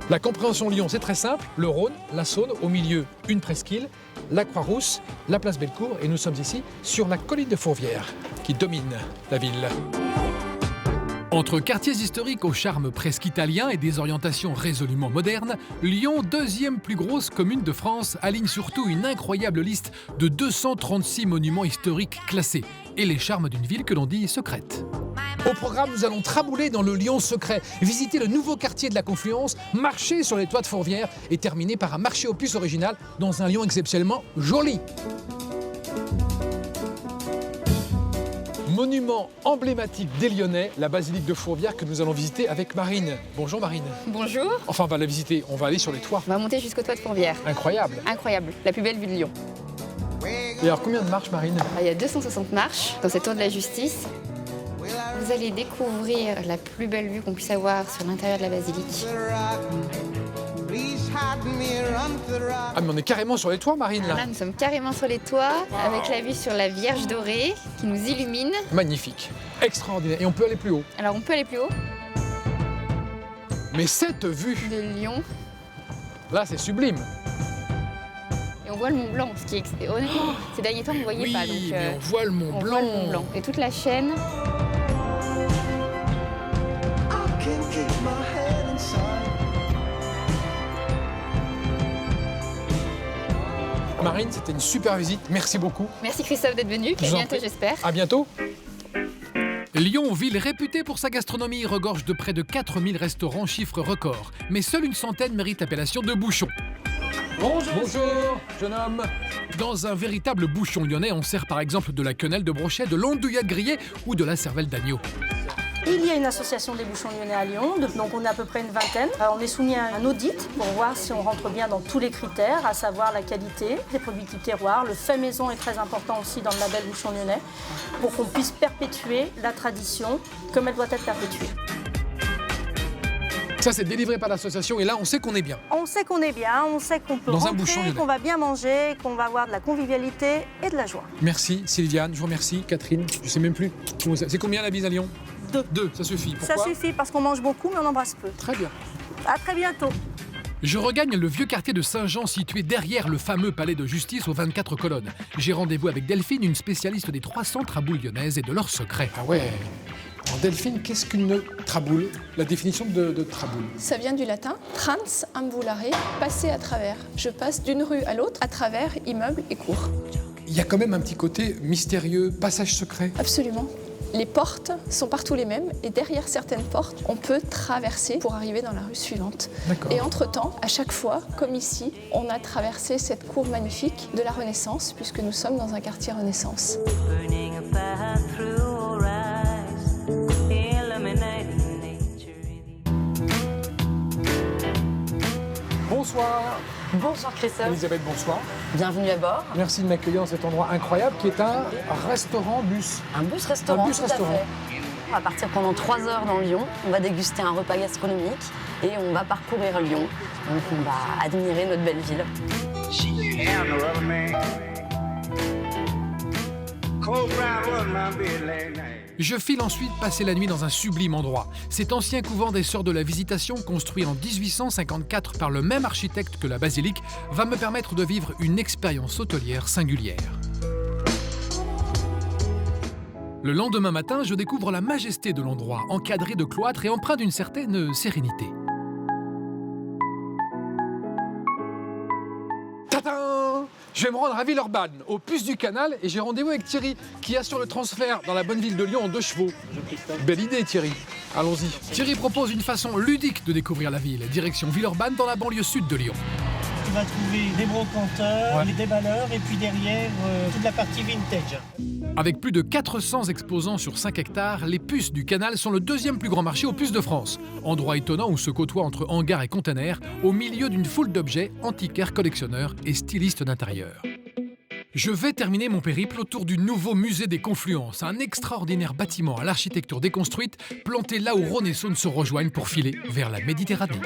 La compréhension Lyon, c'est très simple. Le Rhône, la Saône, au milieu, une presqu'île, la Croix-Rousse, la place Bellecour, et nous sommes ici sur la colline de Fourvière, qui domine la ville. Entre quartiers historiques au charme presque italien et des orientations résolument modernes, Lyon, deuxième plus grosse commune de France, aligne surtout une incroyable liste de 236 monuments historiques classés et les charmes d'une ville que l'on dit secrète. Au programme, nous allons trabouler dans le Lyon secret, visiter le nouveau quartier de la Confluence, marcher sur les toits de Fourvière et terminer par un marché aux puces original dans un Lyon exceptionnellement joli. Monument emblématique des Lyonnais, la basilique de Fourvière que nous allons visiter avec Marine. Bonjour Marine. Bonjour. Enfin, on va la visiter, on va aller sur les toits. On va monter jusqu'au toit de Fourvière. Incroyable. Incroyable, la plus belle vue de Lyon. Et alors, combien de marches, Marine? Il y a 260 marches dans cette tour de la Justice. Vous allez découvrir la plus belle vue qu'on puisse avoir sur l'intérieur de la basilique. Ah, mais on est carrément sur les toits, Marine, là. Là, nous sommes carrément sur les toits, avec la vue sur la Vierge dorée qui nous illumine. Magnifique, extraordinaire. Et on peut aller plus haut. Alors, on peut aller plus haut. Mais cette vue, De Lyon. là, c'est sublime. Et on voit le Mont Blanc, ce qui est honnêtement, ces derniers temps, on ne voyait Oui, pas. Donc, mais on voit le Mont on Blanc. voit le Mont Blanc. Et toute la chaîne. Marine, c'était une super visite. Merci beaucoup. Merci Christophe d'être venu. Je À vous en bientôt, prie. j'espère. À bientôt. Lyon, ville réputée pour sa gastronomie, regorge de près de 4000 restaurants, chiffre record. Mais seule une centaine mérite l'appellation de bouchon. Bonjour, jeune homme. Dans un véritable bouchon lyonnais, on sert par exemple de la quenelle de brochet, de l'andouillette grillée ou de la cervelle d'agneau. Il y a une association des bouchons lyonnais à Lyon, donc on est à peu près une vingtaine. On est soumis à un audit pour voir si on rentre bien dans tous les critères, à savoir la qualité, les produits type terroir. Le fait maison est très important aussi dans le label bouchon lyonnais, pour qu'on puisse perpétuer la tradition comme elle doit être perpétuée. Ça, c'est délivré par l'association et là, on sait qu'on est bien. On sait qu'on est bien, on sait qu'on peut Dans un bouchon rentrer, lyonnais. qu'on va bien manger, qu'on va avoir de la convivialité et de la joie. Merci Sylviane, je vous remercie. Catherine, je sais même plus. C'est combien la bise à Lyon? 2, ça suffit. Ça Pourquoi? suffit parce qu'on mange beaucoup mais on embrasse peu. Très bien. À très bientôt. Je regagne le vieux quartier de Saint-Jean situé derrière le fameux palais de justice aux 24 colonnes. J'ai rendez-vous avec Delphine, une spécialiste des 300 traboules lyonnaises et de leurs secrets. Ah ouais. Alors Delphine, qu'est-ce qu'une traboule? La définition de traboule. Ça vient du latin trans ambulare, passer à travers. Je passe d'une rue à l'autre à travers immeubles et cours. Il y a quand même un petit côté mystérieux, passage secret. Absolument. Les portes sont partout les mêmes et derrière certaines portes, on peut traverser pour arriver dans la rue suivante. D'accord. Et entre-temps, à chaque fois, comme ici, on a traversé cette cour magnifique de la Renaissance puisque nous sommes dans un quartier Renaissance. Bonsoir. Bonsoir Christophe, Elisabeth, bonsoir. bienvenue à bord. Merci de m'accueillir dans cet endroit incroyable qui est un restaurant-bus. Un bus-restaurant, Un bus-restaurant. tout à fait. On va partir pendant 3 heures dans Lyon, on va déguster un repas gastronomique et on va parcourir Lyon. Donc on va admirer notre belle ville. Je file ensuite passer la nuit dans un sublime endroit. Cet ancien couvent des Sœurs de la Visitation, construit en 1854 par le même architecte que la basilique, va me permettre de vivre une expérience hôtelière singulière. Le lendemain matin, je découvre la majesté de l'endroit, encadré de cloîtres et empreint d'une certaine sérénité. Tadam! Je vais me rendre à Villeurbanne, au puce du canal, et j'ai rendez-vous avec Thierry, qui assure le transfert dans la bonne ville de Lyon en 2 chevaux. Belle idée, Thierry. Allons-y. Thierry propose une façon ludique de découvrir la ville, direction Villeurbanne dans la banlieue sud de Lyon. Tu vas trouver des brocanteurs, des déballeurs et puis derrière toute la partie vintage. Avec plus de 400 exposants sur 5 hectares, les puces du canal sont le 2e plus grand marché aux puces de France. Endroit étonnant où se côtoient entre hangars et containers, au milieu d'une foule d'objets, antiquaires, collectionneurs et stylistes d'intérieur. Je vais terminer mon périple autour du nouveau musée des Confluences, un extraordinaire bâtiment à l'architecture déconstruite, planté là où Rhône et Saône se rejoignent pour filer vers la Méditerranée.